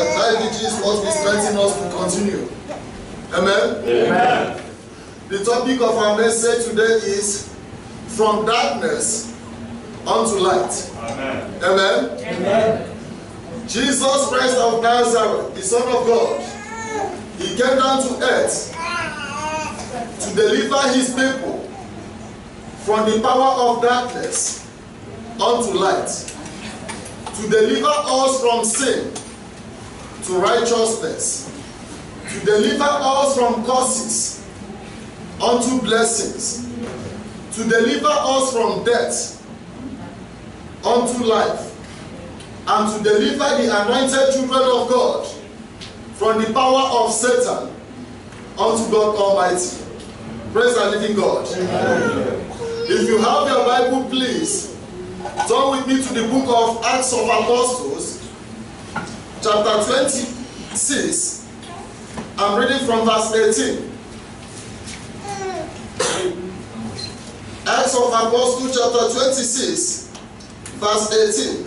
that is what will strengthen us to continue. Amen? Amen. The topic of our message today is from darkness unto light. Amen. Amen? Amen. Jesus Christ of Nazareth, the Son of God, he came down to earth to deliver his people from the power of darkness unto light, to deliver us from sin to righteousness, to deliver us from curses unto blessings, to deliver us from death unto life, and to deliver the anointed children of God from the power of Satan unto God Almighty. Praise the living God. Amen. If you have your Bible, please turn with me to the book of Acts of Apostles, chapter 26. I'm reading from verse 18. Acts of Apostles, chapter 26, verse 18.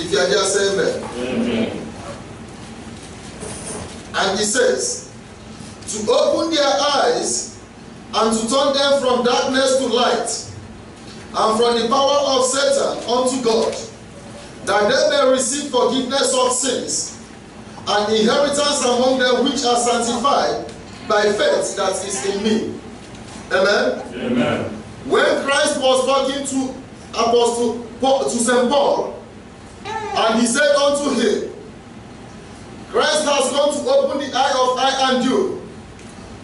If you are there, say amen. Amen. And he says, to open their eyes and to turn them from darkness to light, and from the power of Satan unto God, that they may receive forgiveness of sins, and inheritance among them which are sanctified by faith that is in me. Amen? Amen. When Christ was talking to St. Paul, and he said unto him, Christ has come to open the eye of I and you,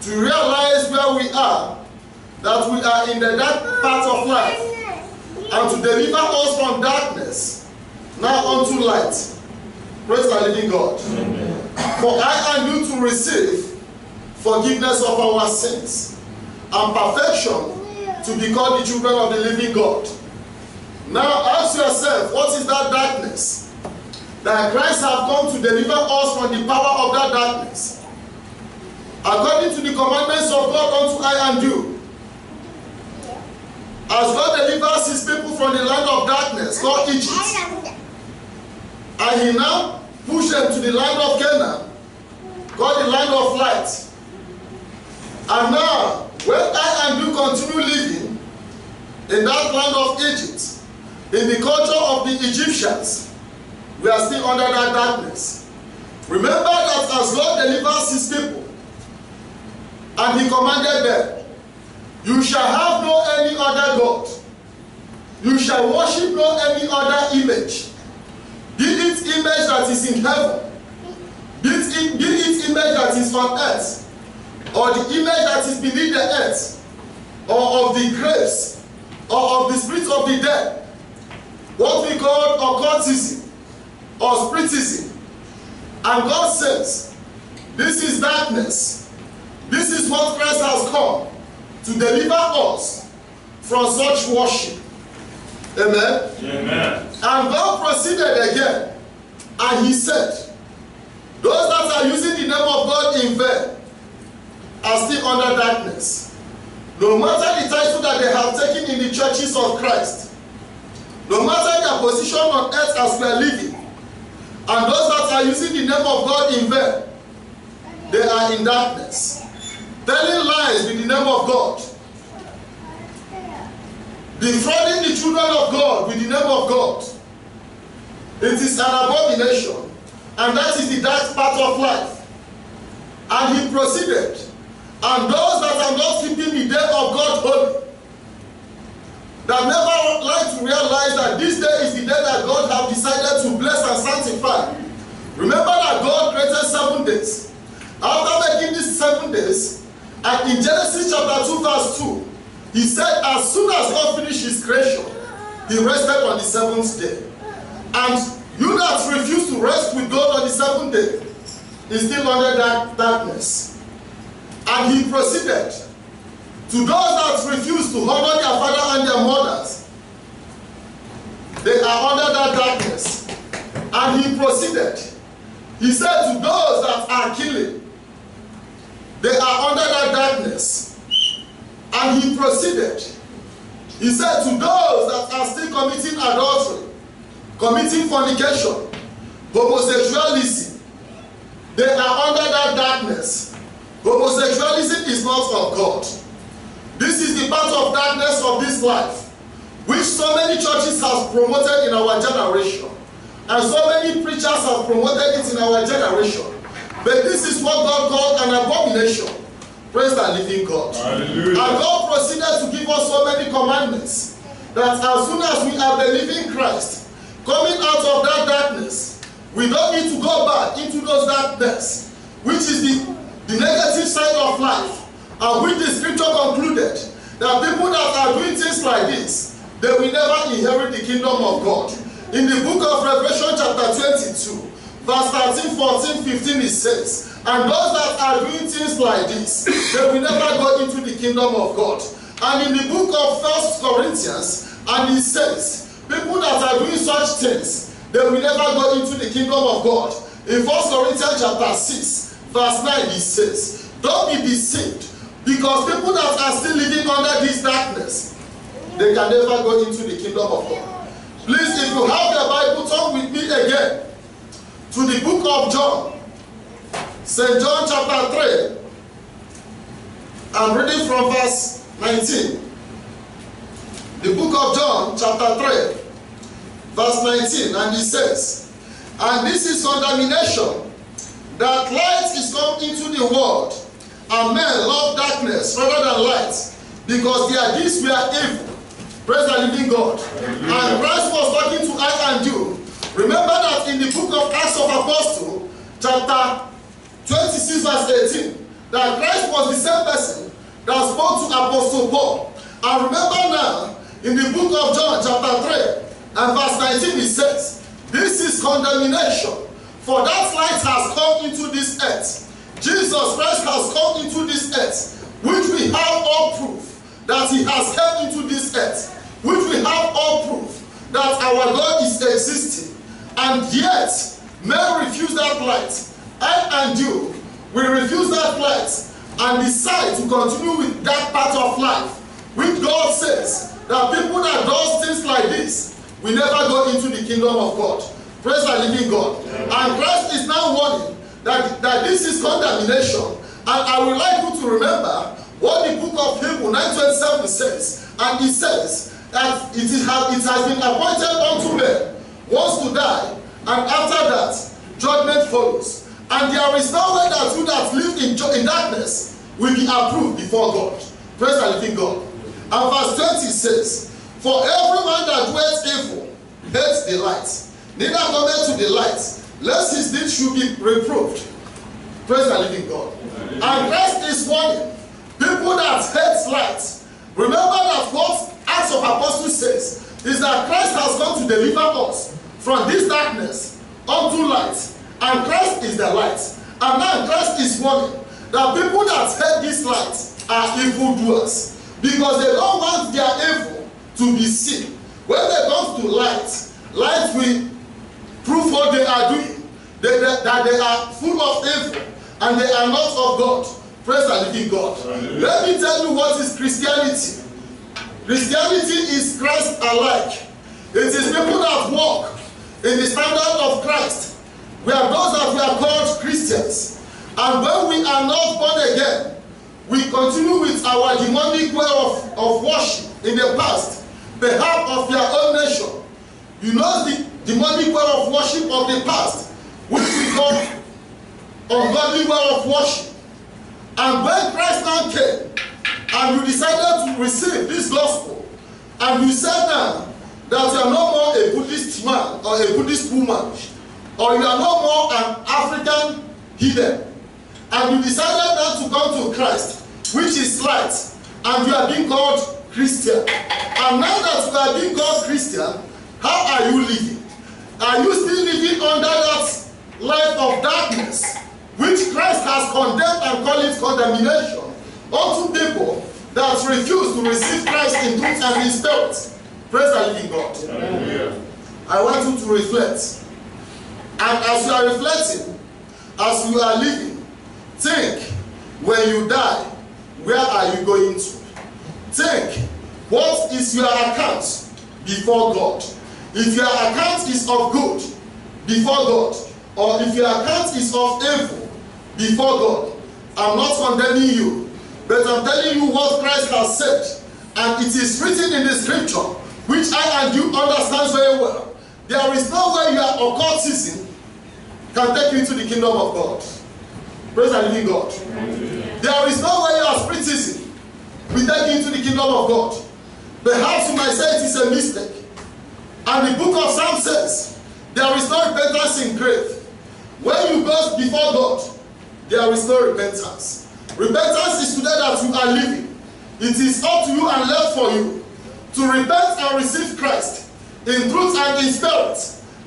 to realize where we are, that we are in the dark part of life, and to deliver us from darkness now unto light. Praise the living God. Amen. For I and you to receive forgiveness of our sins and perfection to be called the children of the living God. Now ask yourself, what is that darkness? That Christ has come to deliver us from the power of that darkness. According to the commandments of God unto I and you. As God delivers his people from the land of darkness called Egypt, and he now pushed them to the land of Canaan, called the land of light. And now, when I and you continue living in that land of Egypt, in the culture of the Egyptians, we are still under that darkness. Remember that as God delivers his people, and he commanded them, you shall have no any other God. You shall worship no any other image. Be it image that is in heaven, be it image that is on earth, or the image that is beneath the earth, or of the graves, or of the spirits of the dead, what we call occultism or spiritism. And God says, this is darkness. This is what Christ has come to deliver us from such worship. Amen? Amen. And God proceeded again, and he said, those that are using the name of God in vain are still under darkness. No matter the title that they have taken in the churches of Christ, no matter their position on earth as we are living, and those that are using the name of God in vain, they are in darkness, telling lies with the name of God, defrauding the children of God with the name of God. It is an abomination, and that is the dark part of life. And he proceeded, and those that are not keeping the day of God holy, that never like to realize that this day is the day that God has decided to bless and sanctify. Remember that God created 7 days. After making these 7 days, and in Genesis chapter 2 verse 2, he said as soon as God finished his creation, he rested on the 7th day. And you that refuse to rest with God on the 7th day is still under that darkness. And he proceeded, to those that refuse to honor their father and their mothers, they are under that darkness. And he proceeded, he said to those that are killing, they are under that darkness. And he proceeded, He said to those that are still committing adultery, committing fornication, homosexuality, they are under that darkness. Homosexuality is not of God. This is the part of darkness of this life, which so many churches have promoted in our generation, and so many preachers have promoted it in our generation. But this is what God called an abomination. Praise the living God. Hallelujah. And God proceeded to give us so many commandments that as soon as we are believing Christ, coming out of that darkness, we don't need to go back into those darkness, which is the negative side of life, and which the scripture concluded that people that are doing things like this, they will never inherit the kingdom of God. In the book of Revelation chapter 22, verse 13, 14, 15, it says, and those that are doing things like this, they will never go into the kingdom of God. And in the book of 1 Corinthians, and it says, people that are doing such things, they will never go into the kingdom of God. In 1 Corinthians chapter 6, verse 9, it says, don't be deceived, because people that are still living under this darkness, they can never go into the kingdom of God. Please, if you have your Bible, turn with me again to the book of John. St. John chapter 3. I'm reading from verse 19. The book of John chapter 3, verse 19, and it says, and this is condemnation, that light is come into the world, and men love darkness rather than light, because their deeds were evil. Praise the living God. And Christ was talking to I and you. Remember that in the book of Acts of Apostles, chapter 26, verse 18, that Christ was the same person that spoke to Apostle Paul. And remember now, in the book of John, chapter 3, and verse 19, it says, this is condemnation, for that light has come into this earth. Jesus Christ has come into this earth, which we have all proof that he has come into this earth, which we have all proof that our God is existing. And yet, men refuse that light. I and you, we refuse that light and decide to continue with that part of life, which God says that people that do things like this will never go into the kingdom of God. Praise the living God. And Christ is now warning that this is condemnation. And I would like you to remember what the book of Hebrews 9:27 says. And it says that it has been appointed unto men once to die, and after that judgment follows. And there is no way that you that live in darkness will be approved before God. Praise the living God. And verse 20 says, for every man that doeth evil hates the light, neither cometh to the light, lest his deeds should be reproved. Praise the living God. And Christ is warning people that hate light. Remember that what Acts of Apostles says is that Christ has come to deliver us from this darkness unto light. And Christ is the light. And now Christ is warning that people that hate this light are evildoers, because they don't want their evil to be seen. When they come to light, light will prove what they are doing, that they are full of evil and they are not of God. Praise the living God. Let me tell you what is Christianity. Christianity is Christ alike. It is people that walk in the standard of Christ. We are those that we are called Christians. And when we are not born again, we continue with our demonic way of worship in the past, behalf of your own nation. You know the demonic way of worship of the past, which we call ungodly way of worship. And when Christ now came, and you decided to receive this gospel, and you said now that you are no more a Buddhist man or a Buddhist woman, or you are no more an African heathen, and you decided now to come to Christ, which is light, and you are being called Christian. And now that you are being called Christian, how are you living? Are you still living under that life of darkness, which Christ has condemned and called it condemnation unto people that refuse to receive Christ in truth and in spirit? Praise the living God. Hallelujah. I want you to reflect. And as you are reflecting, as you are living, think, when you die, where are you going to? Think, What is your account before God? If your account is of good before God, or if your account is of evil before God, I'm not condemning you, but I'm telling you what Christ has said, and it is written in the scripture, which I and you understand very well. There is no way your occultism can take you into the kingdom of God. Praise the living God. There is no way your spiritism will take you into the kingdom of God. Perhaps you might say it is a mistake. And the book of Psalms says, there is no repentance in grave. When you go before God, there is no repentance. Repentance is today that you are living. It is up to you and left for you to repent and receive Christ in truth and in spirit.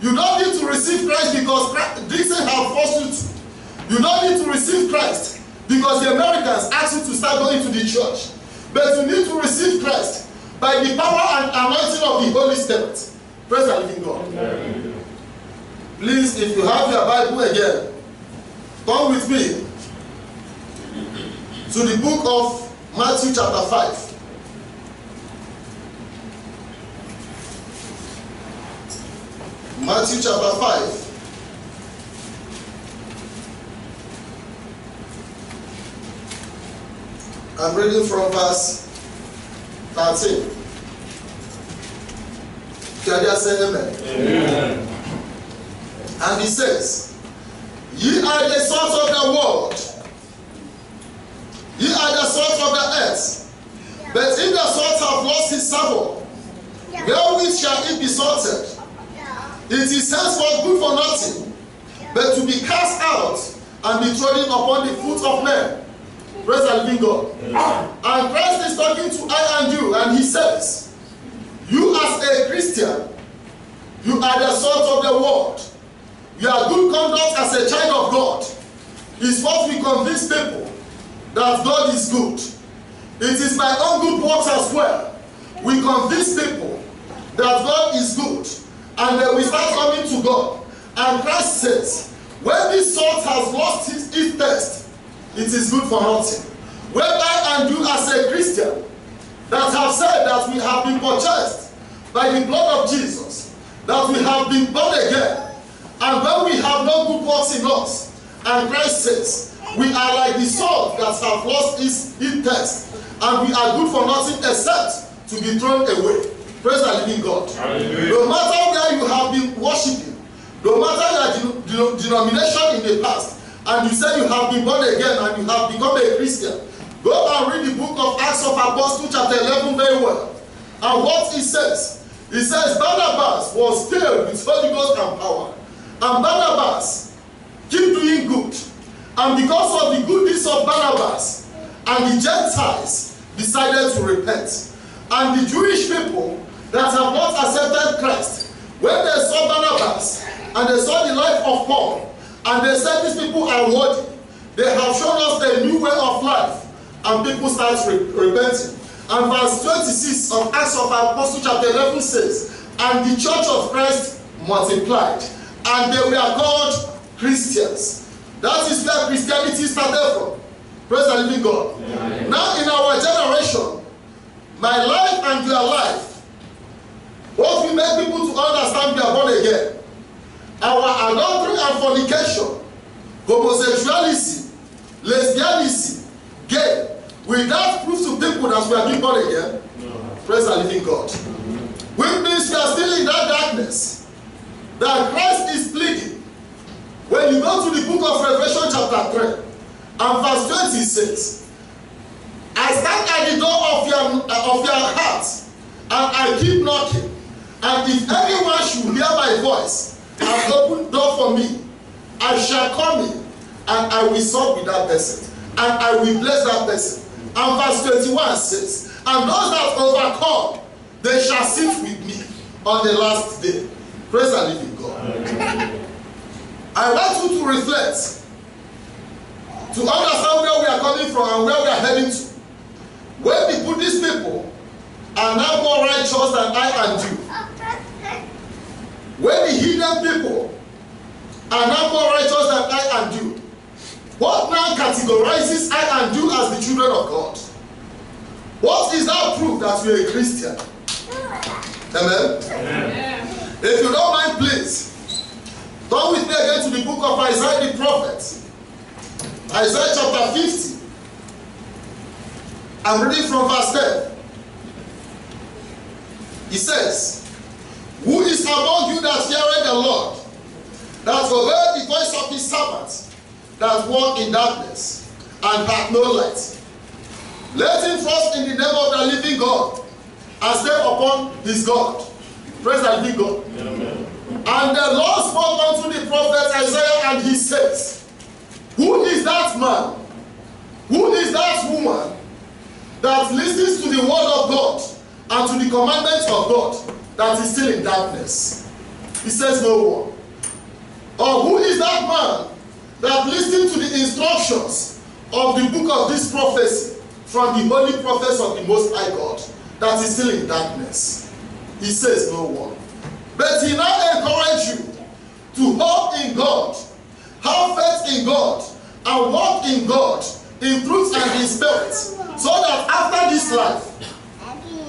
You don't need to receive Christ because Dixon have forced you to. You don't need to receive Christ because the Americans asked you to start going to the church. But you need to receive Christ by the power and anointing of the Holy Spirit. Praise the living God. Amen. Please, if you have your Bible again, come with me to the book of Matthew chapter 5. Matthew chapter 5. I'm reading from verse 13. Can you say amen? Amen. And he says, ye are the salt of the world. Ye are the salt of the earth. But if the salt have lost its savour, wherewith shall it be salted? It is henceforth good for nothing, but to be cast out and be trodden upon the foot of men. Praise the living God. And Christ is talking to I and you, and he says, you as a Christian, you are the salt of the world. Your good conduct as a child of God is what we convince people that God is good. It is by own good works as well. We convince people that God is good, and then we start coming to God. And Christ says, when this salt has lost its taste, it is good for nothing. When I and you as a Christian that have said that we have been purchased by the blood of Jesus, that we have been born again, and when we have no good works in us, and Christ says, we are like the salt that have lost its taste, and we are good for nothing except to be thrown away. Praise the living God. Hallelujah. No matter where you have been worshiping, no matter your denomination in the past, and you say you have been born again and you have become a Christian, go and read the book of Acts of Apostles chapter 11 very well. And what it says Barnabas was filled with Holy Ghost and power. And Barnabas keep doing good. And because of the goodness of Barnabas, and the Gentiles decided to repent. And the Jewish people that have not accepted Christ, when they saw Barnabas and they saw the life of Paul, and they said these people are worthy, they have shown us a new way of life, and people start repenting. And verse 26 of Acts of Apostles chapter 11 says, and the church of Christ multiplied, and they were called Christians. That is where Christianity started from. Praise the living God. Amen. Now in our generation, my life and your life, what we make people to understand we are born again, our adultery and fornication, homosexuality, lesbianism, gay, will that prove to people that we are being born again? No. Praise the living God. Which means we are still in that darkness that Christ is pleading. When you go to the book of Revelation chapter 3 and verse 26, I stand at the door of your heart and I keep knocking, and if anyone should hear my voice and open door for me, I shall come in and I will sup with that person and I will bless that person. And verse 21 says, and those that overcome, they shall sit with me on the last day. Praise the living God. I want you to reflect, to understand where we are coming from and where we are heading to. When the Buddhist people are now more righteous than I and you, when the heathen people are now more righteous than I and you, what now categorizes I and you as the children of God? What is that proof prove that you're a Christian. Amen? Amen. If you don't mind, please, turn with me again to the book of Isaiah the prophet. Isaiah chapter 50. I'm reading from verse 10. He says, who is among you that feareth the Lord, that obey the voice of his servants, that walk in darkness, and hath no light? Let him trust in the name of the living God, and stay upon his God. Praise the living God. Amen. And the Lord spoke unto the prophet Isaiah, and he says, who is that man, who is that woman, that listens to the word of God, and to the commandments of God, that is still in darkness? He says no one. Or who is that man that listens to the instructions of the book of this prophecy from the holy prophets of the Most High God, that is still in darkness? He says no one. But he now encourages you to hope in God, have faith in God, and walk in God in truth and in spirit, so that after this life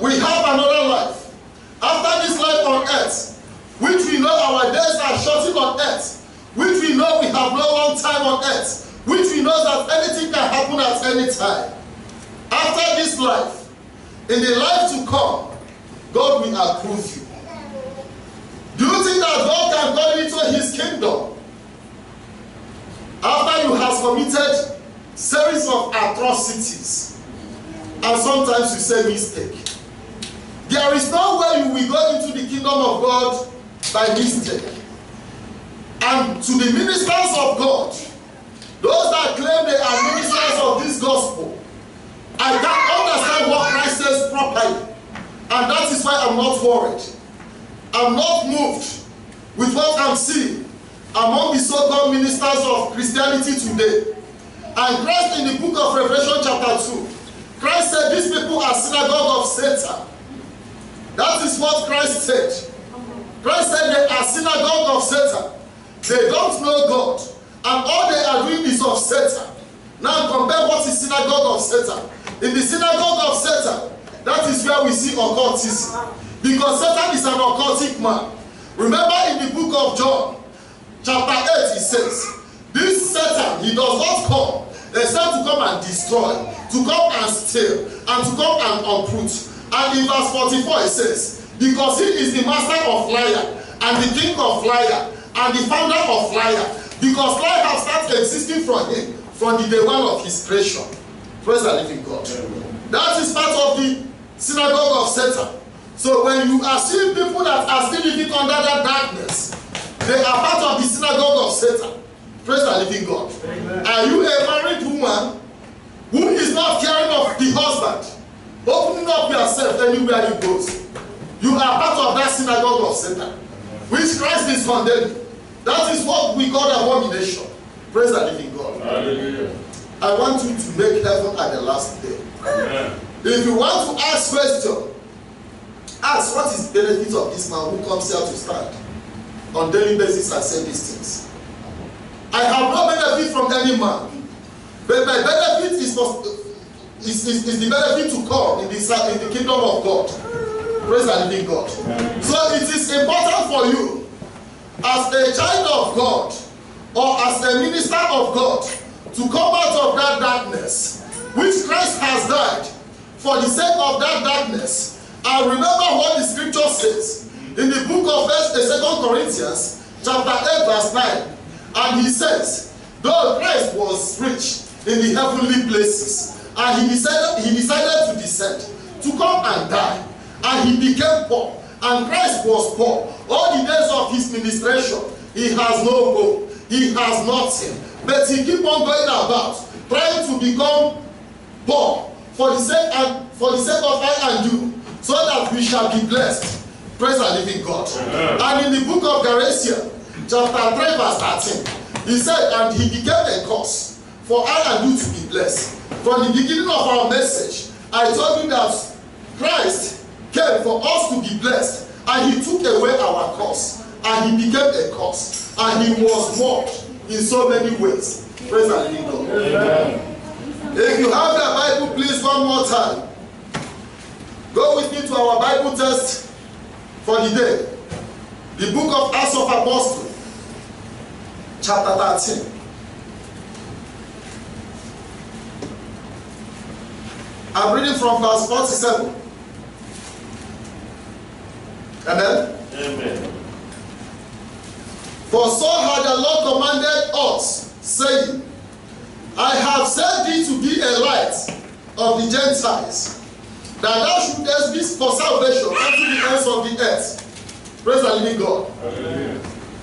we have another life. After this life on earth, which we know our days are shortened on earth, which we know we have no long time on earth, which we know that anything can happen at any time. After this life, in the life to come, God will approve you. Do you think that God can go into his kingdom after you have committed series of atrocities, and sometimes you say mistake? There is no way you will go into the kingdom of God by mistake. And to the ministers of God, those that claim they are ministers of this gospel, I can't understand what Christ says properly. And that is why I'm not worried. I'm not moved with what I'm seeing among the so-called ministers of Christianity today. And Christ in the book of Revelation chapter 2, Christ said these people are synagogue of Satan. That is what Christ said. Christ said they are synagogue of Satan. They don't know God. And all they are doing is of Satan. Now compare what is synagogue of Satan. In the synagogue of Satan, that is where we see occultism. Because Satan is an occultic man. Remember in the book of John, chapter 8, he says, this Satan, he does not come except to come and destroy, to come and steal, and to come and uproot. And in verse 44 it says, because he is the master of liar, and the king of liar, and the founder of liar, because life has started existing from him from the day one of his creation. Praise the living God. That is part of the synagogue of Satan. So when you are seeing people that are still living under that darkness, they are part of the synagogue of Satan. Praise the living God. Amen. Are you a married woman who is not caring of the husband, opening up yourself anywhere you go? You are part of that synagogue of Satan, which Christ is condemning. That is what we call abomination. Praise the living God. Hallelujah. I want you to make heaven at the last day. Amen. If you want to ask question, ask what is the benefit of this man who comes here to stand on daily basis and say these things. I have no benefit from any man, but my benefit is the benefit to come in the kingdom of God. Praise the living God. So it is important for you as a child of God or as a minister of God to come out of that darkness which Christ has died for the sake of that darkness. And remember what the scripture says in the book of 2 Corinthians chapter 8 verse 9. And he says, though Christ was rich in the heavenly places, and he decided to descend, to come and die, and he became poor, and Christ was poor. All the days of his ministration, he has no hope, he has nothing, but he keep on going about, trying to become poor for the sake of I and you, so that we shall be blessed. Praise the living God. Amen. And in the book of Galatians, chapter 3 verse 13, he said, and he became a curse for I and you to be blessed. From the beginning of our message, I told you that Christ came for us to be blessed, and he took away our curse, and he became a curse, and he was mocked in so many ways. Praise the living God. Amen. If you have the Bible, please, one more time. Go with me to our Bible text for the day. The book of Acts of Apostles, chapter 13. I'm reading from verse 47. Amen? Amen. For so had the Lord commanded us, saying, I have set thee to be a light of the Gentiles, that thou shouldest be for salvation unto the ends of the earth. Praise the living God. Hallelujah.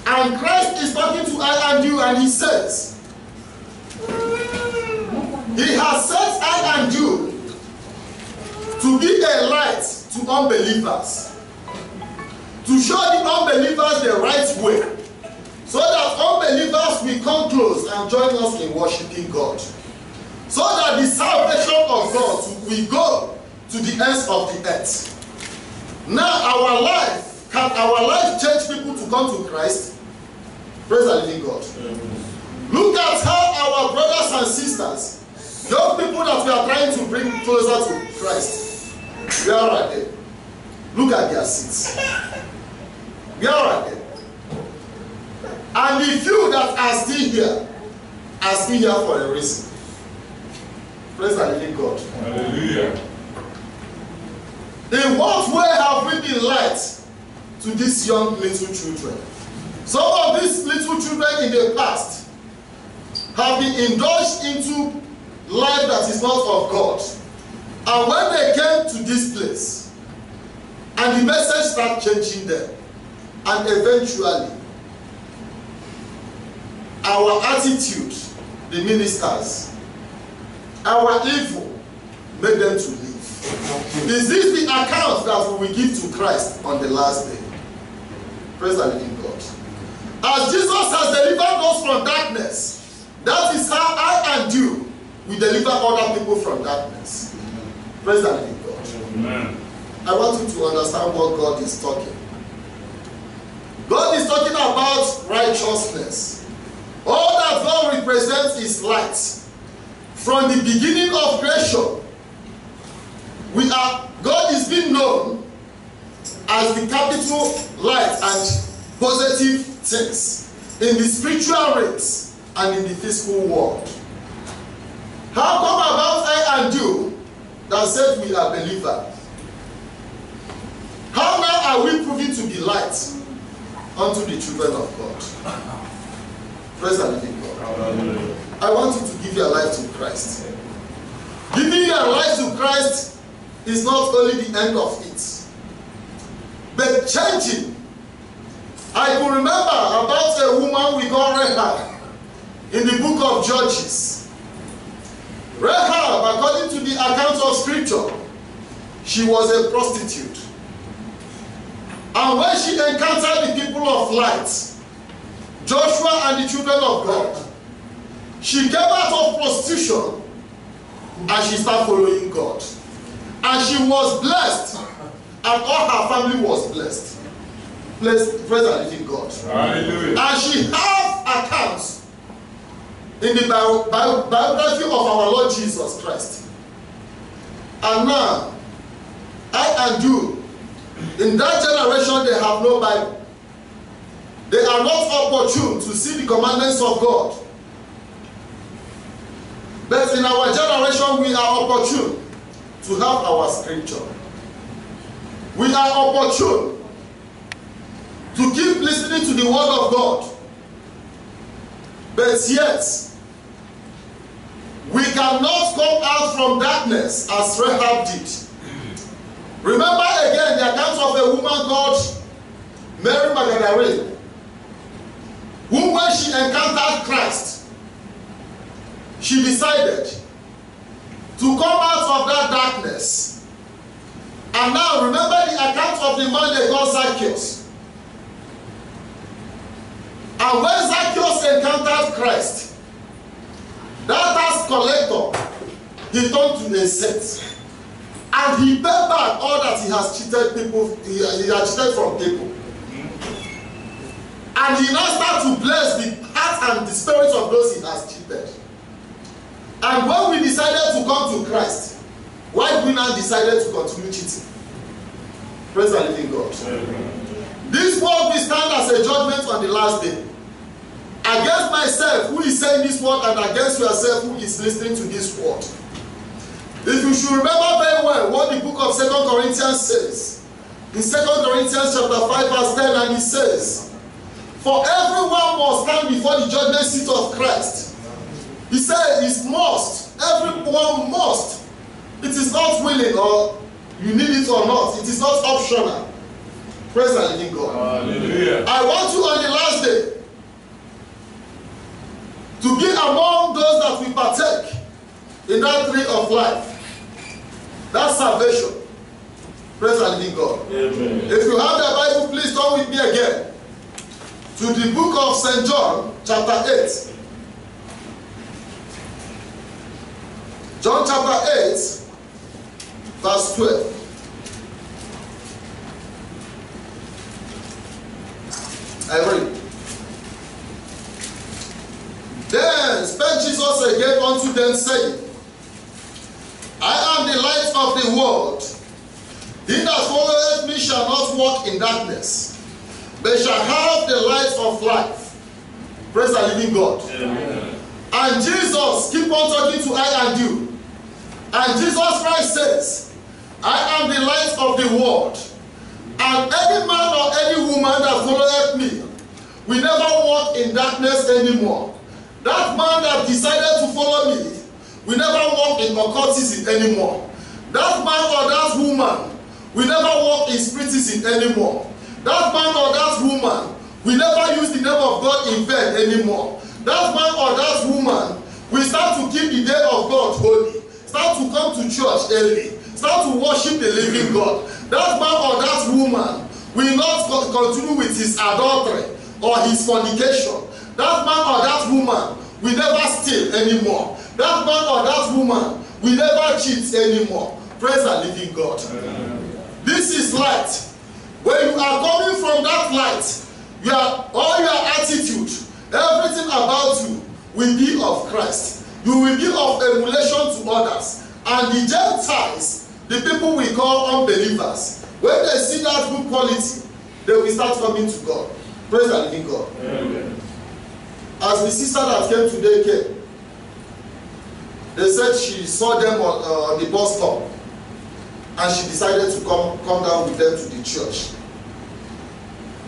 And Christ is talking to I and you, and he says, he has set I and you to be a light to unbelievers, to show the unbelievers the right way, so that unbelievers will come close and join us in worshiping God, so that the salvation of God will go to the ends of the earth. Now can our life change people to come to Christ? Praise the living God. Look at how our brothers and sisters, young people that we are trying to bring closer to Christ, we are right there. Look at their seats. We are right there. And the few that are still here for a reason. Praise the living God. Hallelujah. In what way have we been light to these young little children? Some of these little children in the past have been indulged into life that is not of God. And when they came to this place, and the message started changing them, and eventually, our attitude, the ministers, our evil made them to leave. Is this the account that we will give to Christ on the last day? Praise the living God. As Jesus has delivered us from darkness, that is how I and you will deliver other people from darkness. Praise the living God. Amen. I want you to understand what God is talking. God is talking about righteousness. All that God represents is light. From the beginning of creation, God is being known as the capital light and positive things in the spiritual realms and in the physical world. How come about I and you that said we are believers? How now are we proving to be light unto the children of God? Praise the living God. I want you to give your life to Christ. Giving your life to Christ is not only the end of it, but changing. I can remember about a woman we call Rahab in the book of Judges. Rahab, according to the account of scripture, she was a prostitute. And when she encountered the people of light, Joshua and the children of God, she came out of prostitution and she started following God. And she was blessed, and all her family was blessed. Praise the living God. Hallelujah. And she has accounts in the biography of our Lord Jesus Christ. And now, I and you, in that generation, they have no Bible. They are not opportune to see the commandments of God. But in our generation, we are opportune to have our scripture. We are opportune to keep listening to the word of God. But yet, we cannot come out from darkness as Rahab did. Remember again the account of a woman called Mary Magdalene, who when she encountered Christ, she decided to come out of that darkness. And now remember the account of the man they call Zacchaeus. And when Zacchaeus encountered Christ, that tax collector, he turned to a saint. And he paid back all that he has cheated people, he has cheated from people. And he now started to bless the heart and the spirits of those he has cheated. And when we decided to come to Christ, why did we now decided to continue cheating? Praise the living God. This word will stand as a judgment on the last day. Against myself, who is saying this word, and against yourself, who is listening to this word. If you should remember very well what the book of 2 Corinthians says. In 2 Corinthians chapter 5 verse 10, and it says, for everyone must stand before the judgment seat of Christ. He said it must. Everyone must. It is not willing, or you need it or not. It is not optional. Praise the living God. Hallelujah. I want you on the last day to be among those that will partake in that tree of life. That's salvation. Praise the living God. Amen. If you have the Bible, please turn with me again to the book of St. John, chapter 8. John chapter 8, verse 12. I read. Then spake Jesus again unto them, saying, I am the light of the world. He that followeth me shall not walk in darkness, but shall have the light of life. Praise the living God. Amen. And Jesus keep on talking to I and you. And Jesus Christ says, I am the light of the world. And any man or any woman that followeth me will never walk in darkness anymore. That man that decided to follow me will never walk in occultism anymore. That man or that woman will never walk in spiritism anymore. That man or that woman will never use the name of God in vain anymore. That man or that woman will start to keep the day of God holy. Start to come to church early. Start to worship the living God. That man or that woman will not continue with his adultery or his fornication. That man or that woman will never steal anymore. That man or that woman will never cheat anymore. Praise the living God. This is light. When you are coming from that light, all your attitude, everything about you will be of Christ. You will be of emulation to others. And the Gentiles, the people we call unbelievers, when they see that good quality, they will start coming to God. Praise the living God. Amen. As the sister that came today came, they said she saw them on the bus stop, and she decided to come down with them to the church.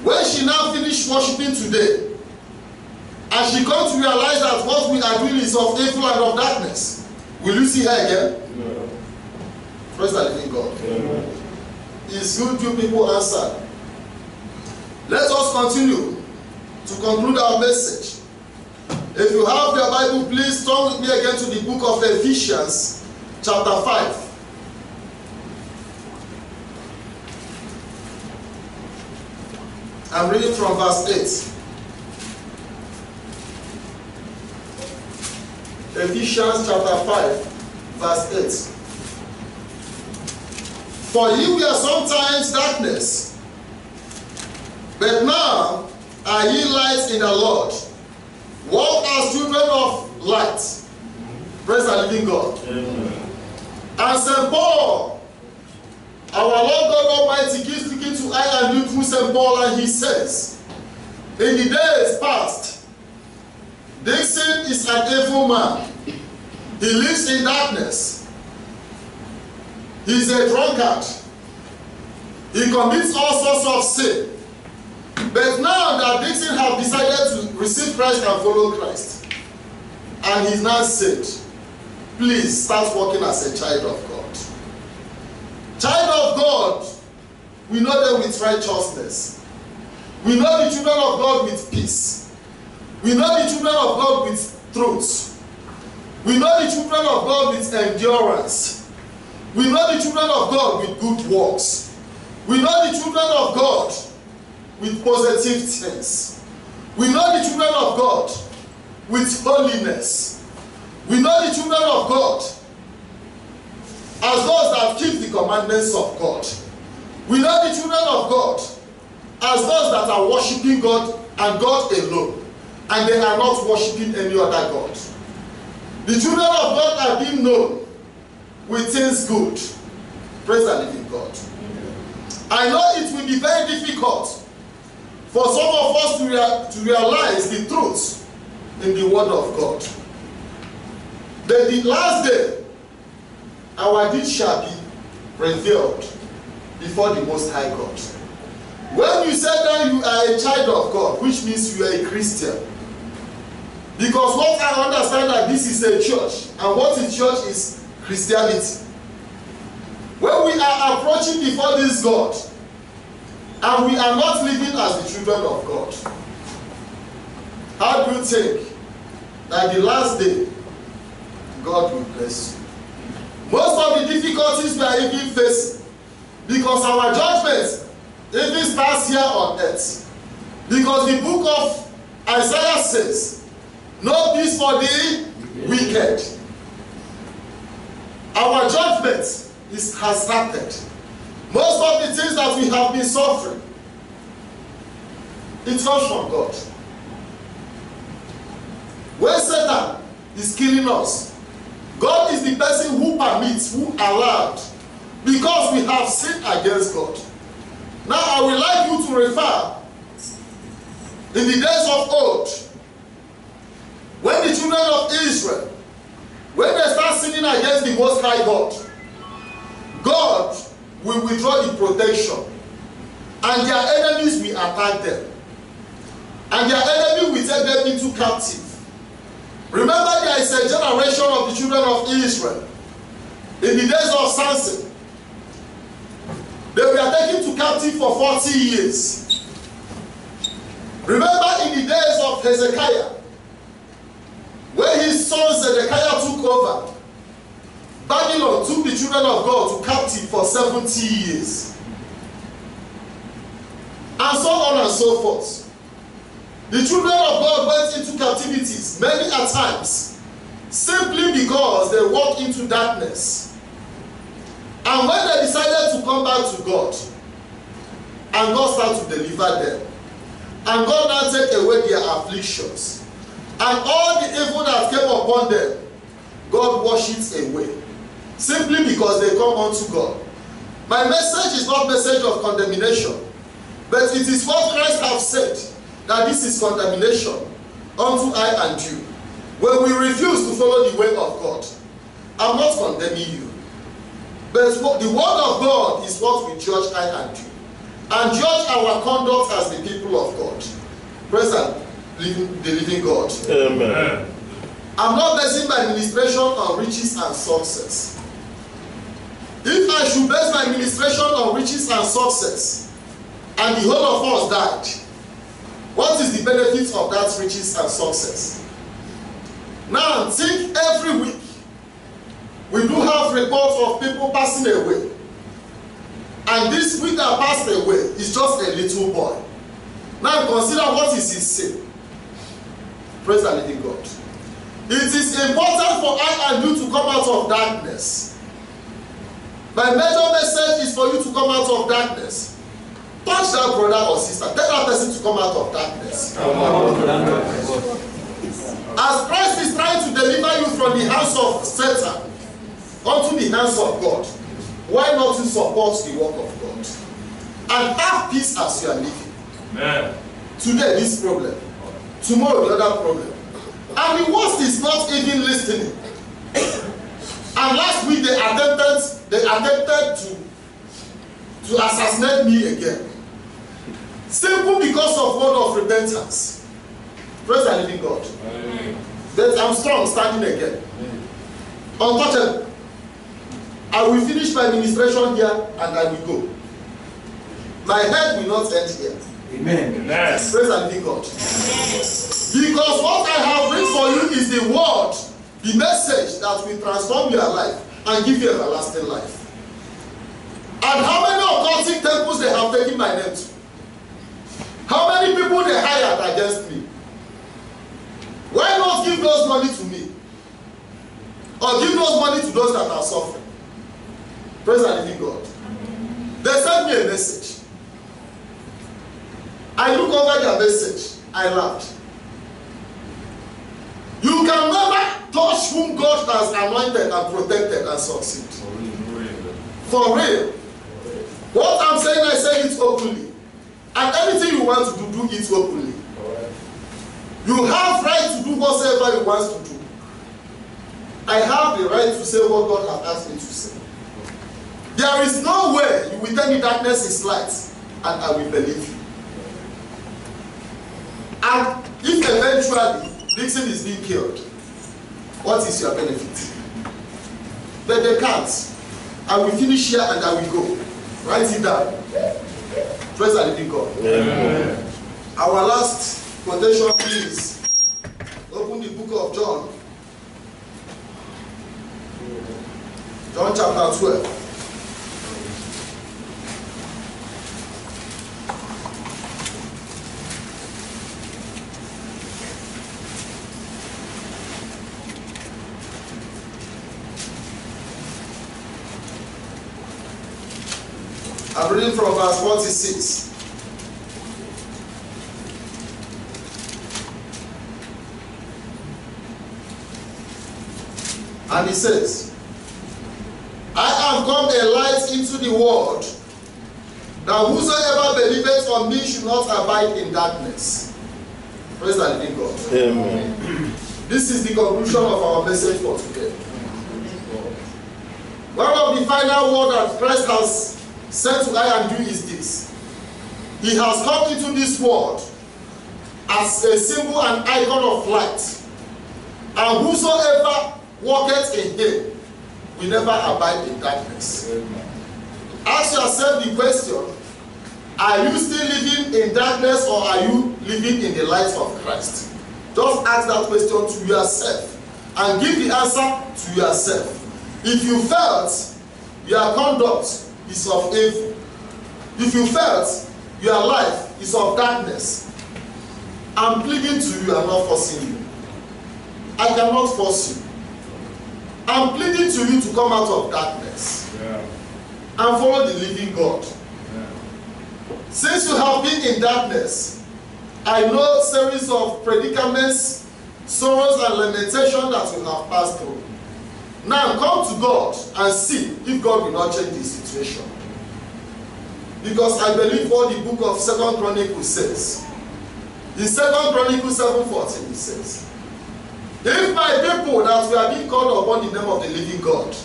When she now finished worshiping today, and she comes to realize that what we are doing is of evil and of darkness, will you see her again? No. Praise the living God. Amen. It's good you people answer. Let us continue to conclude our message. If you have your Bible, please turn with me again to the book of Ephesians, chapter 5. I'm reading from verse 8. Ephesians chapter 5, verse 8. For ye were sometimes darkness, but now are ye lights in the Lord. Walk as children of light. Praise the living God. Amen. And St. Paul, our Lord God Almighty, keeps speaking to I and you through St. Paul, and he says, in the days past, Dixon is an evil man. He lives in darkness. He is a drunkard. He commits all sorts of sin. But now that Dixon has decided to receive Christ and follow Christ, and he's now saved, please start working as a child of God. Child of God, we know them with righteousness. We know the children of God with peace. We know the children of God with truth. We know the children of God with endurance. We know the children of God with good works. We know the children of God with positive things. We know the children of God with holiness. We know the children of God as those that keep the commandments of God. We know the children of God as those that are worshiping God and God alone, and they are not worshiping any other God. The children of God are being known with things good. Praise the living God. I know it will be very difficult for some of us to realize the truth in the Word of God. But the last day, our deeds shall be revealed before the Most High God. When you say that you are a child of God, which means you are a Christian. Because what I understand that this is a church, and what is church is Christianity. When we are approaching before this God, and we are not living as the children of God, how do you think that the last day God will bless you? Most of the difficulties we are even facing, because our judgment even starts here on earth. Because the book of Isaiah says, no peace for the wicked. Our judgment has started. Most of the things that we have been suffering, it comes from God. When Satan is killing us, God is the person who permits, who allowed, because we have sinned against God. Now I would like you to refer in the days of old, when the children of Israel, when they start sinning against the Most High God, God will withdraw the protection, and their enemies will attack them, and their enemy will take them into captive. Remember, there is a generation of the children of Israel in the days of Samson. They were taken to captive for 40 years. Remember, in the days of Hezekiah, when his son Zedekiah took over, Babylon took the children of God to captive for 70 years. And so on and so forth. The children of God went into captivities many a times, simply because they walked into darkness. And when they decided to come back to God, and God started to deliver them, and God now take away their afflictions, and all the evil that came upon them, God washed it away, simply because they come unto God. My message is not message of condemnation, but it is what Christ has said, that this is condemnation unto I and you. When we refuse to follow the way of God, I'm not condemning you. But the word of God is what we judge I and you. And judge our conduct as the people of God. Praise the living God. Amen. I'm not basing my ministration on riches and success. If I should base my ministration on riches and success, and the whole of us died, what is the benefit of that riches and success? Now think, every week we do have reports of people passing away, and this week that passed away is just a little boy. Now consider what is his sin. Praise the living God. It is important for I and you to come out of darkness. My major message is for you to come out of darkness. Touch that brother or sister. Tell that person to come out of darkness. As Christ is trying to deliver you from the hands of Satan unto the hands of God, why not you support the work of God? And have peace as you are living. Amen. Today this problem, tomorrow the other problem. And the worst is not even listening. And last week they attempted to assassinate me again. Simple because of word of repentance. Praise the living God. Amen. But I'm strong, standing again. Untouchable. I will finish my ministration here and I will go. My head will not end here. Amen. Amen. Praise the living God. Amen. Because what I have written for you is the word, the message that will transform your life and give you everlasting life. And how many occultic temples they have taken my name to? How many people they hired against me? Why not give those money to me? Or give those money to those that are suffering? Praise the living God. They sent me a message. I look over their message. I laughed. You can never touch whom God has anointed and protected and succeed. For real. What I'm saying, I say openly. And anything you want to do it openly. You have right to do whatsoever you want to do. I have the right to say what God has asked me to say. There is no way you will tell me darkness is light, and I will believe you. And if eventually Dixon is being killed, what is your benefit? But they can't. I will finish here and I will go. Write it down. Praise the living God. Amen. Our last quotation, please. Open the book of John. John chapter 12. I'm reading from verse 46. And he says, I have come a light into the world, that whosoever believeth on me should not abide in darkness. Praise the living God. Amen. This is the conclusion of our message for today. One of the final words that Christ has said to I and you is this: He has come into this world as a symbol and icon of light, and whosoever walketh in him will never abide in darkness. Ask yourself the question: are you still living in darkness, or are you living in the light of Christ? Just ask that question to yourself and give the answer to yourself. If you felt your conduct is of evil, if you felt your life is of darkness, I'm pleading to you, I'm not forcing you. I cannot force you. I'm pleading to you to come out of darkness and follow the living God. Since you have been in darkness, I know a series of predicaments, sorrows, and lamentation that you have passed through. Now come to God and see if God will not change the situation. Because I believe what the book of 2 Chronicles says. In 2 Chronicles 7:14 it says, if my people that we are being called upon the name of the living God,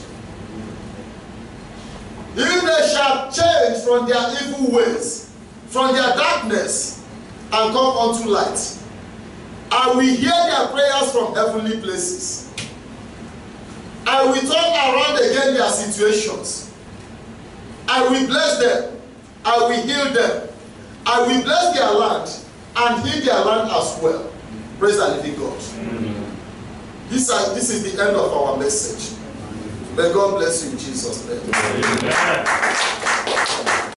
if they shall change from their evil ways, from their darkness, and come unto light, I will hear their prayers from heavenly places. I will turn around again their situations. I will bless them. I will heal them. I will bless their land and heal their land as well. Praise the living God. This is the end of our message. May God bless you in Jesus' name. Amen.